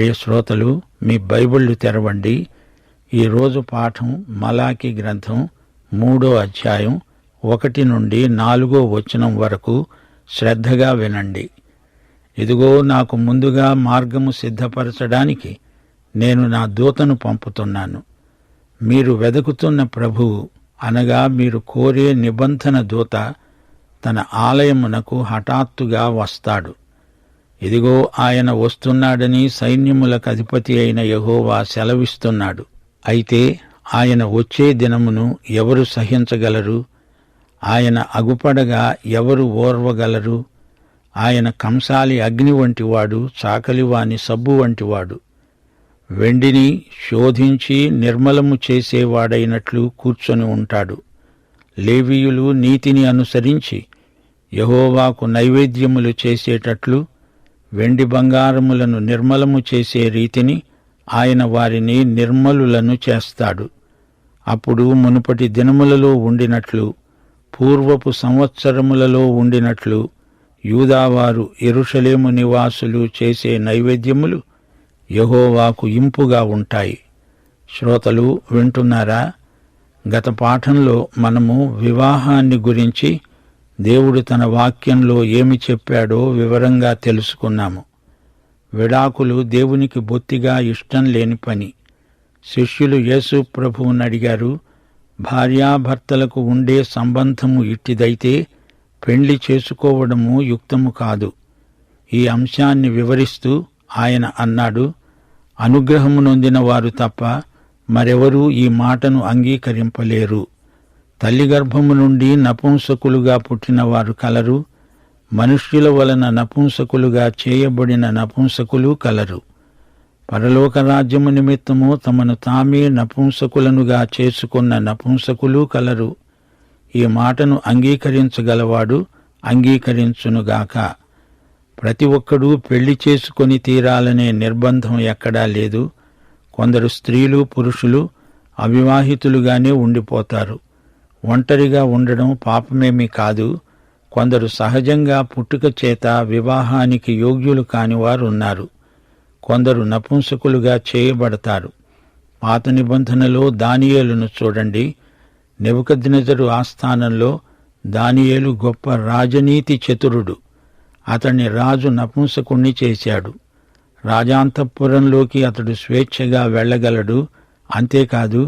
ప్రియ శ్రోతలు, మీ బైబిళ్లు తెరవండి. ఈరోజు పాఠం మలాకి గ్రంథం 3వ అధ్యాయం 1 నుండి 4వ వచనం వరకు శ్రద్ధగా వినండి. ఇదిగో, నాకు ముందుగా మార్గము సిద్ధపరచడానికి నేను నా దూతను పంపుతున్నాను. మీరు వెదుకుతున్న ప్రభువు, అనగా మీరు కోరే నిబంధన దూత తన ఆలయమునకు హఠాత్తుగా వస్తాడు. ఇదిగో, ఆయన వస్తున్నాడని సైన్యములకు అధిపతి అయిన యెహోవా సెలవిస్తున్నాడు. అయితే ఆయన వచ్చే దినమును ఎవరు సహించగలరు? ఆయన అగుపడగా ఎవరు ఓర్వగలరు? ఆయన కంసాలి అగ్ని వంటివాడు, చాకలివాని సబ్బు వంటివాడు. వెండిని శోధించి నిర్మలము చేసేవాడైనట్లు కూర్చొని ఉంటాడు. లేవీయులు నీతిని అనుసరించి యెహోవాకు నైవేద్యములు చేసేటట్లు వెండి బంగారములను నిర్మలము చేసే రీతిని ఆయన వారిని నిర్మలులను చేస్తాడు. అప్పుడు మునుపటి దినములలో ఉండినట్లు, పూర్వపు సంవత్సరములలో ఉండినట్లు యూదావారు యెరూషలేము నివాసులు చేసే నైవేద్యములు యెహోవాకు ఇంపుగా ఉంటాయి. శ్రోతలు వింటున్నారా? గత పాఠంలో మనము వివాహాన్ని గురించి దేవుడు తన వాక్యంలో ఏమి చెప్పాడో వివరంగా తెలుసుకున్నాము. విడాకులు దేవునికి బొత్తిగా ఇష్టం లేని పని. శిష్యులు యేసు ప్రభువుని అడిగారు, భార్యాభర్తలకు ఉండే సంబంధము ఇట్టిదైతే పెండ్లి చేసుకోవడము యుక్తము కాదు. ఈ అంశాన్ని వివరిస్తూ ఆయన అన్నాడు, అనుగ్రహము నొందిన వారు తప్ప మరెవరూ ఈ మాటను అంగీకరింపలేరు. తల్లి గర్భము నుండి నపుంసకులుగా పుట్టినవారు కలరు, మనుష్యుల వలన నపుంసకులుగా చేయబడిన నపుంసకులు కలరు. పరలోక రాజ్యము నిమిత్తము తమను తామే నపుంసకులనుగా చేసుకున్న నపుంసకులు కలరు. ఈ మాటను అంగీకరించగలవాడు అంగీకరించునుగాక. ప్రతి ఒక్కడూ పెళ్లి చేసుకొని తీరాలనే నిర్బంధం ఎక్కడా లేదు. కొందరు స్త్రీలు, పురుషులు అవివాహితులుగానే ఉండిపోతారు. ఒంటరిగా ఉండడం పాపమేమీ కాదు. కొందరు సహజంగా పుట్టుక చేత వివాహానికి యోగ్యులు కానివారు ఉన్నారు. కొందరు నపుంసకులుగా చేయబడతారు. పాత నిబంధనలో దానియేలును చూడండి. నెబుకద్నెజరు ఆస్థానంలో దానియేలు గొప్ప రాజనీతి చతురుడు. అతన్ని రాజు నపుంసకుణ్ణి చేశాడు. రాజాంతఃపురంలోకి అతడు స్వేచ్ఛగా వెళ్ళగలడు. అంతేకాదు,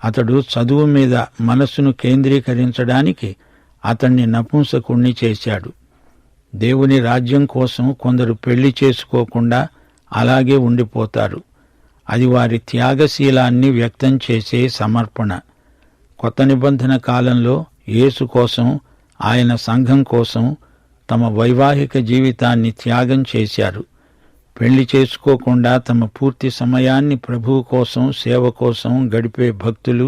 అతడు చదువు మీద మనస్సును కేంద్రీకరించడానికి అతన్ని నపుంసకుణ్ణి చేశాడు. దేవుని రాజ్యం కోసం కొందరు పెళ్లి చేసుకోకుండా అలాగే ఉండిపోతారు. అది వారి త్యాగశీలాన్ని వ్యక్తం చేసే సమర్పణ. కొత్త నిబంధన కాలంలో యేసు కోసం, ఆయన సంఘం కోసం తమ వైవాహిక జీవితాన్ని త్యాగం చేశారు. పెళ్లి చేసుకోకుండా తమ పూర్తి సమయాన్ని ప్రభువు కోసం, సేవ కోసం గడిపే భక్తులు,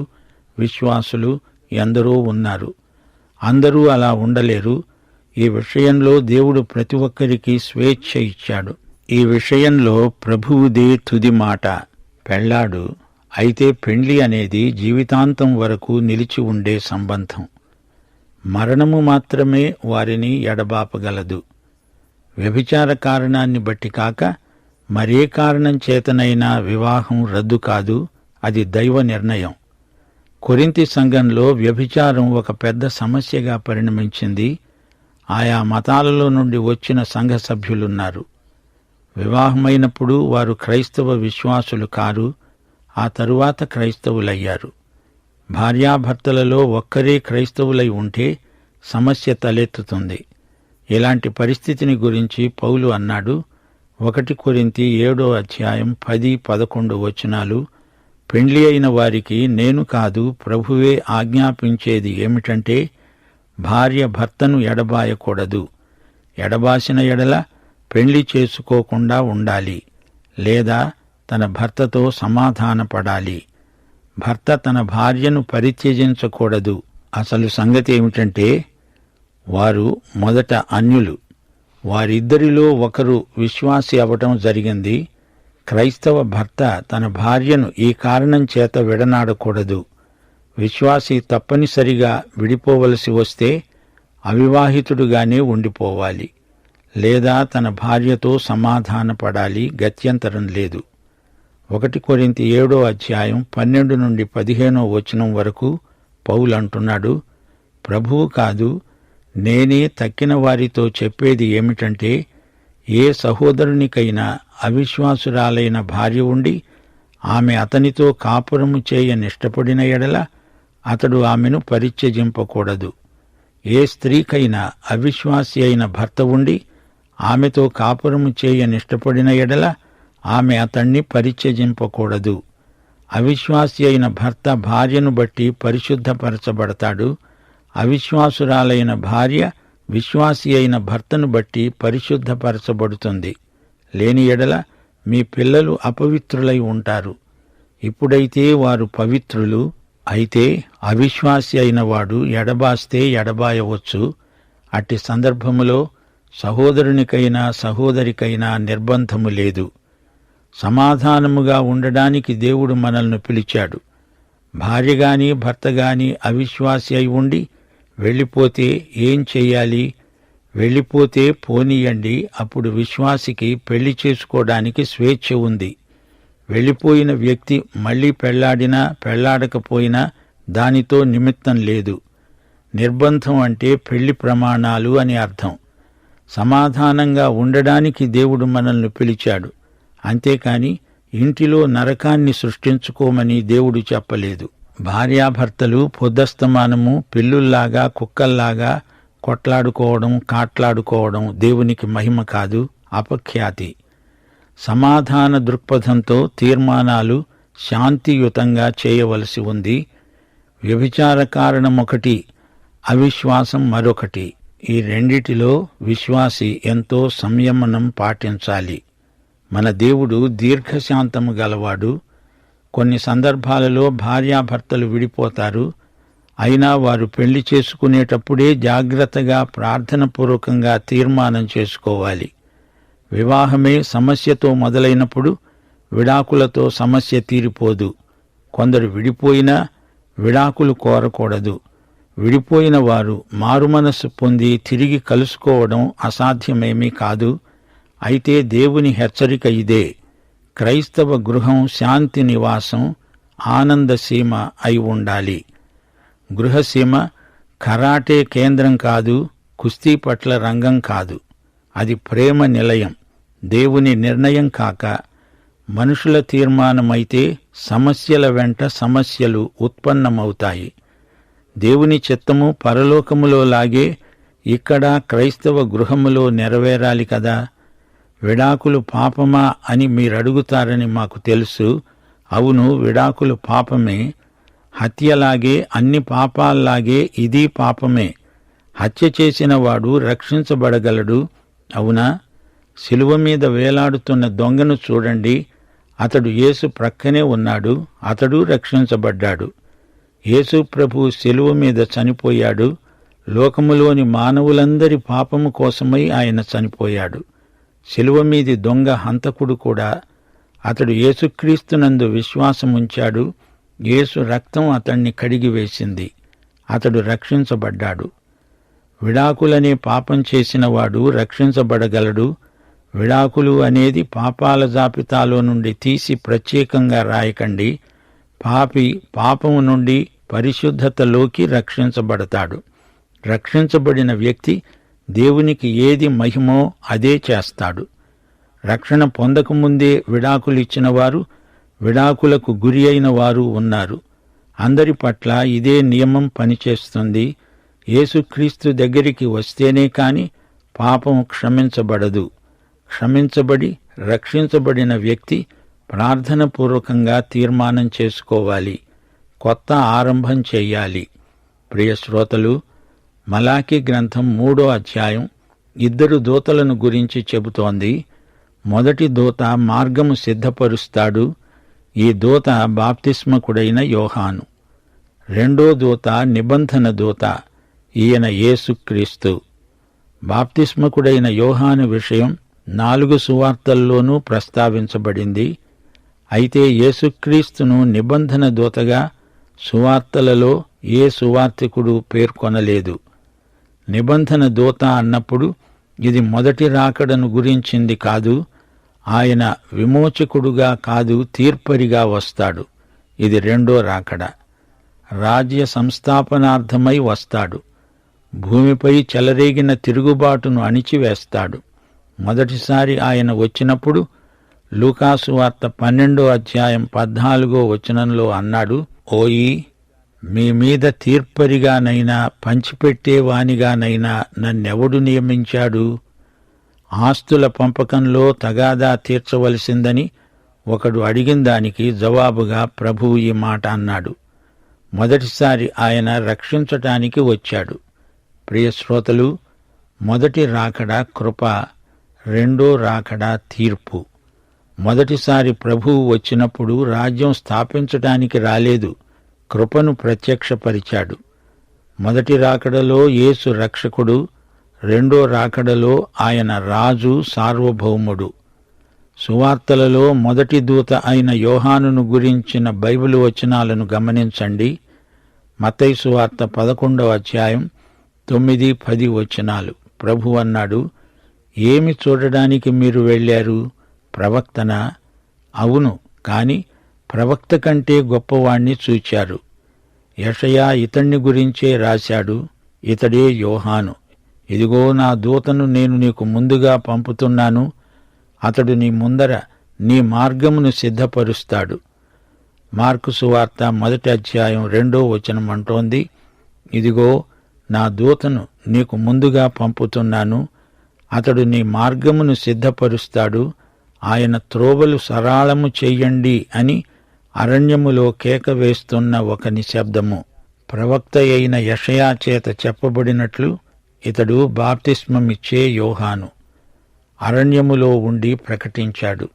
విశ్వాసులు ఎందరో ఉన్నారు. అందరూ అలా ఉండలేరు. ఈ విషయంలో దేవుడు ప్రతి ఒక్కరికి స్వేచ్ఛ ఇచ్చాడు. ఈ విషయంలో ప్రభువుదే తుది మాట. పెళ్లాడు. అయితే పెండ్లి అనేది జీవితాంతం వరకు నిలిచి ఉండే సంబంధం. మరణము మాత్రమే వారిని ఎడబాపగలదు. వ్యభిచార కారణాన్ని బట్టి కాక మరే కారణం చేతనైనా వివాహం రద్దు కాదు. అది దైవ నిర్ణయం. కొరింథీ సంఘంలో వ్యభిచారం ఒక పెద్ద సమస్యగా పరిణమించింది. ఆయా మతాలలో నుండి వచ్చిన సంఘ సభ్యులున్నారు. వివాహమైనప్పుడు వారు క్రైస్తవ విశ్వాసులు కారు. ఆ తరువాత క్రైస్తవులయ్యారు. భార్యాభర్తలలో ఒక్కరే క్రైస్తవులై ఉంటే సమస్య తలెత్తుతుంది. ఇలాంటి పరిస్థితిని గురించి పౌలు అన్నాడు. 1 కొరింథీ 7వ అధ్యాయం 10-11 వచనాలు, పెండ్లి అయిన వారికి నేను కాదు, ప్రభువే ఆజ్ఞాపించేది ఏమిటంటే, భార్య భర్తను ఎడబాయకూడదు. ఎడబాసిన ఎడల పెండ్లి చేసుకోకుండా ఉండాలి, లేదా తన భర్తతో సమాధానపడాలి. భర్త తన భార్యను పరిత్యజించకూడదు. అసలు సంగతి ఏమిటంటే, వారు మొదట అన్యులు. వారిద్దరిలో ఒకరు విశ్వాసి అవటం జరిగింది. క్రైస్తవ భర్త తన భార్యను ఈ కారణం చేత విడనాడకూడదు. విశ్వాసి తప్పనిసరిగా విడిపోవలసి వస్తే అవివాహితుడుగానే ఉండిపోవాలి, లేదా తన భార్యతో సమాధానపడాలి. గత్యంతరం లేదు. 1 కొరింథీ 7:12-15 వరకు పౌలు అంటున్నాడు, ప్రభువు కాదు, నేనే తక్కిన వారితో చెప్పేది ఏమిటంటే, ఏ సహోదరునికైనా అవిశ్వాసురాలైన భార్య ఉండి ఆమె అతనితో కాపురము చేయనిష్టపడిన ఎడల అతడు ఆమెను పరిత్యజింపకూడదు. ఏ స్త్రీకైనా అవిశ్వాసి అయిన భర్త ఉండి ఆమెతో కాపురము చేయనిష్టపడిన ఎడల ఆమె అతణ్ణి పరిత్యజింపకూడదు. అవిశ్వాసి అయిన భర్త భార్యను బట్టి పరిశుద్ధపరచబడతాడు. అవిశ్వాసురాలైన భార్య విశ్వాసి అయిన భర్తను బట్టి పరిశుద్ధపరచబడుతుంది. లేని ఎడల మీ పిల్లలు అపవిత్రులై ఉంటారు. ఇప్పుడైతే వారు పవిత్రులు. అయితే అవిశ్వాసి అయిన వాడు ఎడబాస్తే ఎడబాయవచ్చు. అట్టి సందర్భములో సహోదరునికైనా సహోదరికైనా నిర్బంధము లేదు. సమాధానముగా ఉండడానికి దేవుడు మనల్ని పిలిచాడు. భార్యగాని భర్తగాని అవిశ్వాసి అయి ఉండి వెళ్ళిపోతే ఏం చెయ్యాలి? వెళ్ళిపోతే పోనీయండి. అప్పుడు విశ్వాసికి పెళ్లి చేసుకోవడానికి స్వేచ్ఛ ఉంది. వెళ్ళిపోయిన వ్యక్తి మళ్లీ పెళ్లాడినా పెళ్లాడకపోయినా దానితో నిమిత్తం లేదు. నిర్బంధం అంటే పెళ్లి ప్రమాణాలు అని అర్థం. సమాధానంగా ఉండడానికి దేవుడు మనల్ని పిలిచాడు. అంతేకాని ఇంటిలో నరకాన్ని సృష్టించుకోమని దేవుడు చెప్పలేదు. భార్యాభర్తలు పొద్దస్తమానము పిల్లుల్లాగా కుక్కల్లాగా కొట్లాడుకోవడం, కాట్లాడుకోవడం దేవునికి మహిమ కాదు, అపఖ్యాతి. సమాధాన దృక్పథంతో తీర్మానాలు శాంతియుతంగా చేయవలసి ఉంది. వ్యభిచార కారణం ఒకటి, అవిశ్వాసం మరొకటి. ఈ రెండిటిలో విశ్వాసి ఎంతో సంయమనం పాటించాలి. మన దేవుడు దీర్ఘశాంతము గలవాడు. కొన్ని సందర్భాలలో భార్యాభర్తలు విడిపోతారు. అయినా వారు పెళ్లి చేసుకునేటప్పుడే జాగ్రత్తగా ప్రార్థనపూర్వకంగా తీర్మానం చేసుకోవాలి. వివాహమే సమస్యతో మొదలైనప్పుడు విడాకులతో సమస్య తీరిపోదు. కొందరు విడిపోయినా విడాకులు కోరకూడదు. విడిపోయిన వారు మారుమనస్సు పొంది తిరిగి కలుసుకోవడం అసాధ్యమేమీ కాదు. అయితే దేవుని హెచ్చరిక ఇదే: క్రైస్తవ గృహం శాంతి నివాసం, ఆనందసీమ అయి ఉండాలి. గృహసీమ కరాటే కేంద్రం కాదు, కుస్తీ పట్ల రంగం కాదు. అది ప్రేమ నిలయం. దేవుని నిర్ణయం కాక మనుషుల తీర్మానమైతే సమస్యల వెంట సమస్యలు ఉత్పన్నమవుతాయి. దేవుని చిత్తము పరలోకములో లాగే ఇక్కడ క్రైస్తవ గృహములో నెరవేరాలి కదా. విడాకులు పాపమా అని మీరడుగుతారని మాకు తెలుసు. అవును, విడాకులు పాపమే. హత్యలాగే అన్ని పాపాల్లాగే ఇది పాపమే. హత్య చేసిన వాడు రక్షించబడగలడు. అవునా? శిలువ మీద వేలాడుతున్న దొంగను చూడండి. అతడు యేసు ప్రక్కనే ఉన్నాడు. అతడు రక్షించబడ్డాడు. యేసు ప్రభు శిలువ మీద చనిపోయాడు. లోకములోని మానవులందరి పాపము కోసమై ఆయన చనిపోయాడు. శిలువ మీది దొంగ హంతకుడు కూడా. అతడు యేసుక్రీస్తునందు విశ్వాసముంచాడు. యేసు రక్తం అతణ్ణి కడిగివేసింది. అతడు రక్షించబడ్డాడు. విడాకులనే పాపం చేసినవాడు రక్షించబడగలడు. విడాకులు అనేది పాపాల జాబితాలో నుండి తీసి ప్రత్యేకంగా రాయకండి. పాపి పాపము నుండి పరిశుద్ధతలోకి రక్షించబడతాడు. రక్షించబడిన వ్యక్తి దేవునికి ఏది మహిమో అదే చేస్తాడు. రక్షణ పొందకముందే విడాకులిచ్చిన వారు, విడాకులకు గురి అయిన వారు ఉన్నారు. అందరి పట్ల ఇదే నియమం పనిచేస్తుంది. యేసుక్రీస్తు దగ్గరికి వస్తేనే కాని పాపం క్షమించబడదు. క్షమించబడి రక్షించబడిన వ్యక్తి ప్రార్థనపూర్వకంగా తీర్మానం చేసుకోవాలి. కొత్త ఆరంభం చెయ్యాలి. ప్రియ శ్రోతలు, మలాకీ గ్రంథం 3వ అధ్యాయం 2 దూతలను గురించి చెబుతోంది. మొదటి దూత మార్గము సిద్ధపరుస్తాడు. ఈ దూత బాప్తిస్మకుడైన యోహాను. రెండో దూత నిబంధన దూత. ఈయన యేసుక్రీస్తు. బాప్తిస్మకుడైన యోహాను విషయం 4 సువార్తల్లోనూ ప్రస్తావించబడింది. అయితే యేసుక్రీస్తును నిబంధన దూతగా సువార్తలలో ఏ సువార్తికుడు పేర్కొనలేదు. నిబంధన దూత అన్నప్పుడు ఇది మొదటి రాకడను గురించింది కాదు, ఆయన విమోచకుడుగా కాదు, తీర్పరిగా వస్తాడు. ఇది రెండో రాకడ. రాజ్య సంస్థాపనార్థమై వస్తాడు. భూమిపై చెలరేగిన తిరుగుబాటును అణిచివేస్తాడు. మొదటిసారి ఆయన వచ్చినప్పుడు లూకాసు వార్త 12:14 అన్నాడు, ఓయి, మీ మీద తీర్పరిగానైనా పంచిపెట్టేవానిగానైనా నన్నెవడు నియమించాడు? ఆస్తుల పంపకంలో తగాదా తీర్చవలసిందని ఒకడు అడిగిన దానికి జవాబుగా ప్రభువు ఈ మాట అన్నాడు. మొదటిసారి ఆయన రక్షించటానికి వచ్చాడు. ప్రియశ్రోతలు, మొదటి రాకడ కృప, రెండో రాకడ తీర్పు. మొదటిసారి ప్రభువు వచ్చినప్పుడు రాజ్యం స్థాపించటానికి రాలేదు, కృపను ప్రత్యక్షపరిచాడు. మొదటి రాకడలో యేసు రక్షకుడు, రెండో రాకడలో ఆయన రాజు, సార్వభౌముడు. సువార్తలలో మొదటి దూత అయిన యోహానును గురించిన బైబిలు వచనాలను గమనించండి. మత్తయి సువార్త 11:9-10 ప్రభు అన్నాడు, ఏమి చూడడానికి మీరు వెళ్ళారు? ప్రవక్తనా? అవును, కాని ప్రవక్త కంటే గొప్పవాణ్ణి చూచారు. యెషయా ఇతణ్ణి గురించే రాశాడు. ఇతడే యోహాను. ఇదిగో, నా దూతను నేను నీకు ముందుగా పంపుతున్నాను. అతడు నీ ముందర నీ మార్గమును సిద్ధపరుస్తాడు. మార్కు సువార్త 1:2 అంటోంది, ఇదిగో, నా దూతను నీకు ముందుగా పంపుతున్నాను. అతడు నీ మార్గమును సిద్ధపరుస్తాడు. ఆయన త్రోవలు సరాళము చెయ్యండి అని అరణ్యములో కేక వేస్తున్న ఒక నిశ్శబ్దము. ప్రవక్త అయిన యెషయా చేత చెప్పబడినట్లు ఇతడు బాప్తిస్మమిచ్చే యోహాను. అరణ్యములో ఉండి ప్రకటించాడు.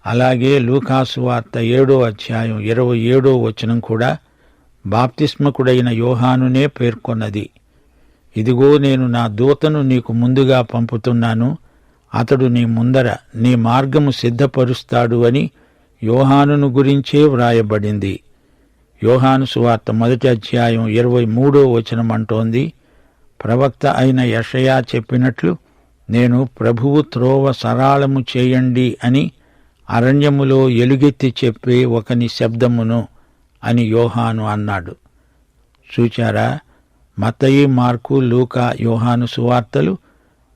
అలాగే లూకాసు వార్త 7:27 కూడా బాప్తిస్మకుడైన యోహానునే పేర్కొన్నది. ఇదిగో, నేను నా దూతను నీకు ముందుగా పంపుతున్నాను. అతడు నీ ముందర నీ మార్గము సిద్ధపరుస్తాడు అని యోహానును గురించే వ్రాయబడింది. యోహాను సువార్త 1:23 అంటోంది, ప్రవక్త అయిన యెషయా చెప్పినట్లు నేను ప్రభువు త్రోవ సరాళము చేయండి అని అరణ్యములో ఎలుగెత్తి చెప్పే ఒక నిశ్శబ్దమును అని యోహాను అన్నాడు. చూచారా, మత్తయి, మార్కు, లూకా, యోహాను సువార్తలు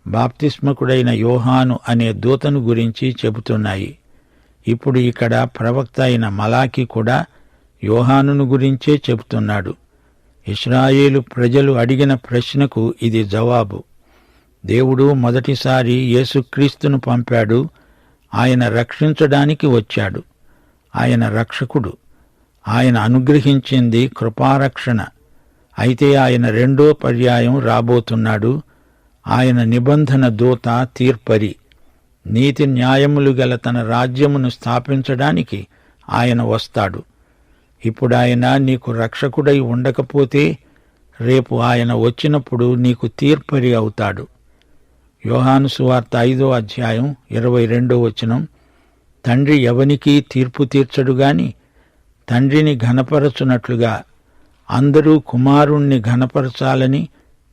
బాప్తిస్మకుడైన యోహాను అనే దూతను గురించి చెబుతున్నాయి. ఇప్పుడు ఇక్కడ ప్రవక్త అయిన మలాకి కూడా యోహానును గురించే చెబుతున్నాడు. ఇశ్రాయేలు ప్రజలు అడిగిన ప్రశ్నకు ఇది జవాబు. దేవుడు మొదటిసారి యేసుక్రీస్తును పంపాడు. ఆయన రక్షించడానికి వచ్చాడు. ఆయన రక్షకుడు. ఆయన అనుగ్రహించింది కృపారక్షణ. అయితే ఆయన రెండో పర్యాయం రాబోతున్నాడు. ఆయన నిబంధన దూత, తీర్పరి. నీతి న్యాయములు గల తన రాజ్యమును స్థాపించడానికి ఆయన వస్తాడు. ఇప్పుడాయన నీకు రక్షకుడై ఉండకపోతే రేపు ఆయన వచ్చినప్పుడు నీకు తీర్పరి అవుతాడు. యోహాను సువార్త 5:22 తండ్రి ఎవనికీ తీర్పు తీర్చడు గాని తండ్రిని ఘనపరచునట్లుగా అందరూ కుమారుణ్ణి ఘనపరచాలని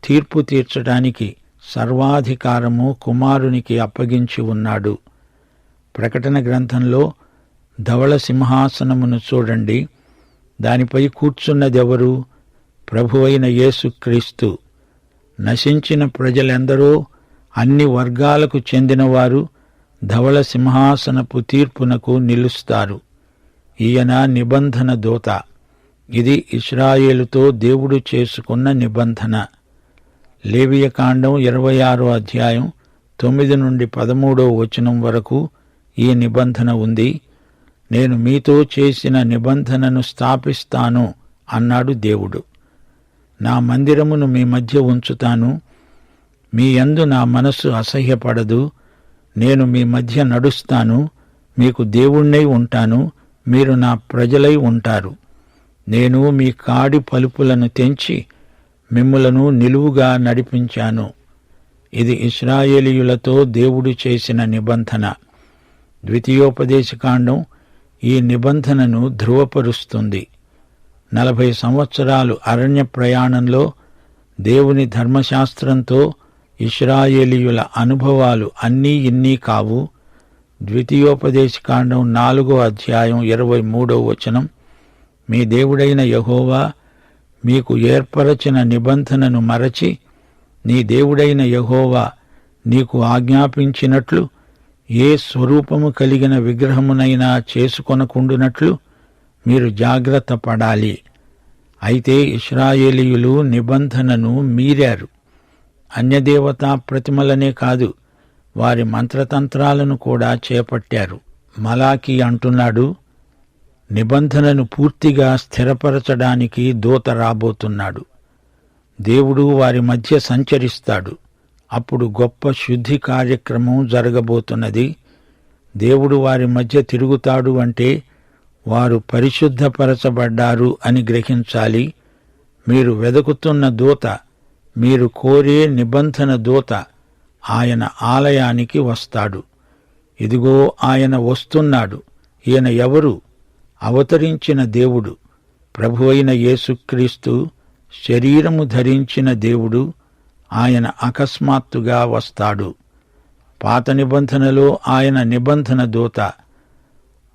తీర్పు తీర్చడానికి సర్వాధికారము కుమారునికి అప్పగించి ఉన్నాడు. ప్రకటన గ్రంథంలో ధవళ సింహాసనమును చూడండి. దానిపై కూర్చున్నదెవరు? ప్రభువైన యేసుక్రీస్తు. నశించిన ప్రజలెందరో, అన్ని వర్గాలకు చెందినవారు ధవళ సింహాసనపు తీర్పునకు నిలుస్తారు. ఈయన నిబంధన దూత. ఇది ఇశ్రాయేలుతో దేవుడు చేసుకున్న నిబంధన. లేవియకాండం 26:9-13 వరకు ఈ నిబంధన ఉంది. నేను మీతో చేసిన నిబంధనను స్థాపిస్తాను అన్నాడు దేవుడు. నా మందిరమును మీ మధ్య ఉంచుతాను. మీ యందు నా మనస్సు అసహ్యపడదు. నేను మీ మధ్య నడుస్తాను. మీకు దేవుణ్ణై ఉంటాను. మీరు నా ప్రజలై ఉంటారు. నేను మీ కాడి పలుపులను తెంచి మిమ్ములను నిలువుగా నడిపించాను. ఇది ఇశ్రాయేలీయులతో దేవుడు చేసిన నిబంధన. ద్వితీయోపదేశకాండం ఈ నిబంధనను ధృవపరుస్తుంది. 40 సంవత్సరాలు అరణ్య ప్రయాణంలో దేవుని ధర్మశాస్త్రంతో ఇశ్రాయేలీయుల అనుభవాలు అన్నీ ఇన్నీ కావు. ద్వితీయోపదేశకాండం 4వ అధ్యాయం 23వ వచనం. మీ దేవుడైన యెహోవా మీకు ఏర్పరచిన నిబంధనను మరచి నీ దేవుడైన యెహోవా నీకు ఆజ్ఞాపించినట్లు ఏ స్వరూపము కలిగిన విగ్రహమునైనా చేసుకొనకుండునట్లు మీరు జాగ్రత్త పడాలి. అయితే ఇశ్రాయేలీయులు నిబంధనను మీరారు. అన్యదేవతా ప్రతిమలనే కాదు, వారి మంత్రతంత్రాలను కూడా చేపట్టారు. మలాకీ అంటున్నాడు, నిబంధనను పూర్తిగా స్థిరపరచడానికి దూత రాబోతున్నాడు. దేవుడు వారి మధ్య సంచరిస్తాడు. అప్పుడు గొప్ప శుద్ధి కార్యక్రమం జరగబోతున్నది. దేవుడు వారి మధ్య తిరుగుతాడు అంటే వారు పరిశుద్ధపరచబడ్డారు అని గ్రహించాలి. మీరు వెదుకుతున్న దూత, మీరు కోరే నిబంధన దూత ఆయన ఆలయానికి వస్తాడు. ఇదిగో ఆయన వస్తున్నాడు. ఈయన ఎవరు? అవతరించిన దేవుడు, ప్రభువైన యేసుక్రీస్తు, శరీరము ధరించిన దేవుడు. ఆయన అకస్మాత్తుగా వస్తాడు. పాత నిబంధనలో ఆయన నిబంధన దూత,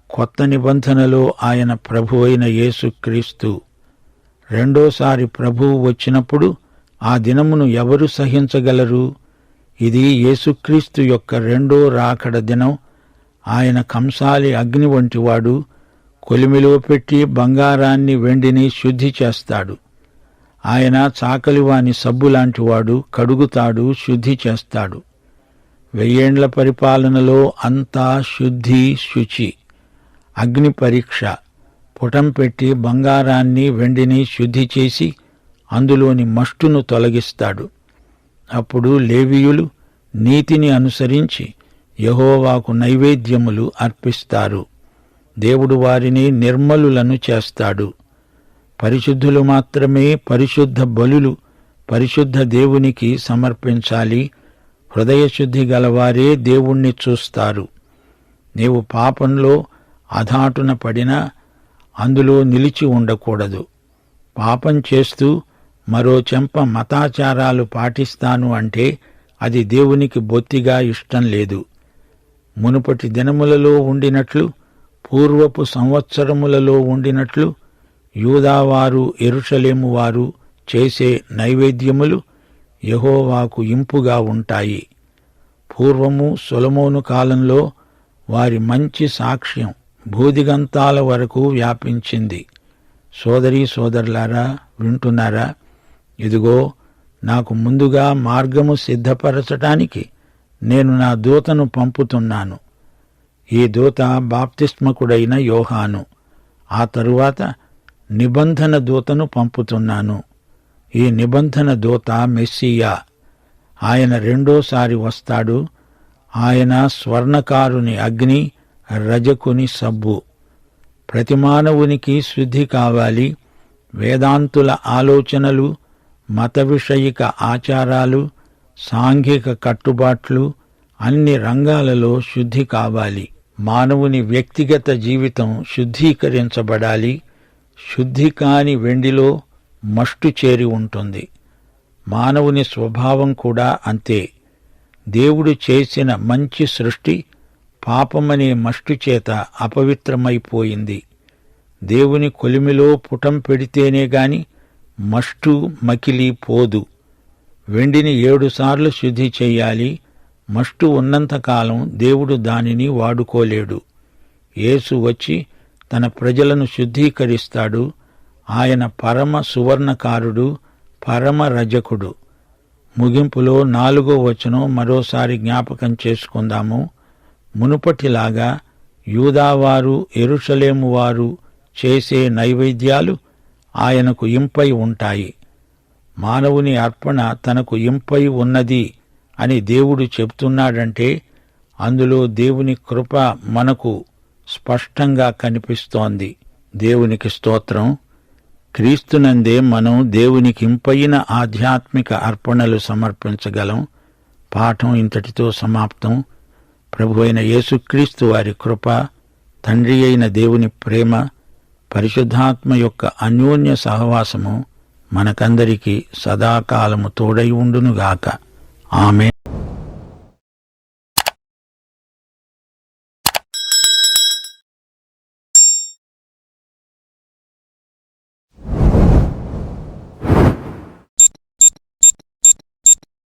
కొత్త నిబంధనలో ఆయన ప్రభువైన యేసుక్రీస్తు. రెండోసారి ప్రభువు వచ్చినప్పుడు ఆ దినమును ఎవరు సహించగలరు? ఇది యేసుక్రీస్తు యొక్క రెండో రాకడ దినం. ఆయన కంసాలి అగ్ని వంటివాడు. కొలిమిలో పెట్టి బంగారాన్ని వెండిని శుద్ధి చేస్తాడు. ఆయన చాకలివాని సబ్బులాంటివాడు. కడుగుతాడు, శుద్ధి చేస్తాడు. 1000 ఏండ్ల పరిపాలనలో అంతా శుద్ధి, శుచి. అగ్ని పరీక్ష. పుటం పెట్టి బంగారాన్ని వెండిని శుద్ధి చేసి అందులోని మష్టును తొలగిస్తాడు. అప్పుడు లేవీయులు నీతిని అనుసరించి యెహోవాకు నైవేద్యములు అర్పిస్తారు. దేవుడు వారిని నిర్మలులను చేస్తాడు. పరిశుద్ధులు మాత్రమే పరిశుద్ధ బలులు పరిశుద్ధ దేవునికి సమర్పించాలి. హృదయశుద్ధి గలవారే దేవుణ్ణి చూస్తారు. నీవు పాపంలో అధాటున పడినా అందులో నిలిచి ఉండకూడదు. పాపం చేస్తూ మరో చెంప మతాచారాలు పాటిస్తాను అంటే అది దేవునికి బొత్తిగా ఇష్టం లేదు. మునుపటి దినములలో ఉండినట్లు, పూర్వపు సంవత్సరములలో ఉండినట్లు యూదావారు, యెరూషలేము వారు చేసే నైవేద్యములు యెహోవాకు ఇంపుగా ఉంటాయి. పూర్వము సొలొమోను కాలంలో వారి మంచి సాక్ష్యం భూదిగంతాల వరకు వ్యాపించింది. సోదరీ సోదరులారా, వింటున్నారా? ఇదిగో, నాకు ముందుగా మార్గము సిద్ధపరచటానికి నేను నా దూతను పంపుతున్నాను. ఈ దూత బాప్తిస్మకుడైన యోహాను. ఆ తరువాత నిబంధన దూతను పంపుతున్నాను. ఈ నిబంధన దూత మెస్సియా. ఆయన రెండోసారి వస్తాడు. ఆయన స్వర్ణకారుని అగ్ని, రజకుని సబ్బు. ప్రతి మానవునికి శుద్ధి కావాలి. వేదాంతుల ఆలోచనలు, మత విషయిక ఆచారాలు, సాంఘిక కట్టుబాట్లు, అన్ని రంగాలలో శుద్ధి కావాలి. మానవుని వ్యక్తిగత జీవితం శుద్ధీకరించబడాలి. శుద్ధి కాని వెండిలో మష్టు చేరి ఉంటుంది. మానవుని స్వభావం కూడా అంతే. దేవుడు చేసిన మంచి సృష్టి పాపమనే మష్టు చేత అపవిత్రమైపోయింది. దేవుని కొలిమిలో పుటం పెడితేనే గాని మష్టు మకిలి పోదు. వెండిని 7 సార్లు శుద్ధి చెయ్యాలి. మష్టు ఉన్నంతకాలం దేవుడు దానిని వాడుకోలేడు. యేసు వచ్చి తన ప్రజలను శుద్ధీకరిస్తాడు. ఆయన పరమ సువర్ణకారుడు, పరమ రజకుడు. ముగింపులో 4వ వచనం మరోసారి జ్ఞాపకం చేసుకుందాము. మునుపటిలాగా యూదావారు, యెరూషలేము వారు చేసే నైవేద్యాలు ఆయనకు ఇంపై ఉంటాయి. మానవుని అర్పణ తనకు ఇంపై ఉన్నది అని దేవుడు చెప్తున్నాడంటే అందులో దేవుని కృప మనకు స్పష్టంగా కనిపిస్తోంది. దేవునికి స్తోత్రం. క్రీస్తునందే మనం దేవునికి ఇంపైన ఆధ్యాత్మిక అర్పణలు సమర్పించగలం. పాఠం ఇంతటితో సమాప్తం. ప్రభువైన యేసుక్రీస్తు వారి కృప, తండ్రి అయిన దేవుని ప్రేమ, పరిశుద్ధాత్మ యొక్క అన్యోన్య సహవాసము మనకందరికీ సదాకాలము తోడై ఉండునుగాక. ఆమేన్.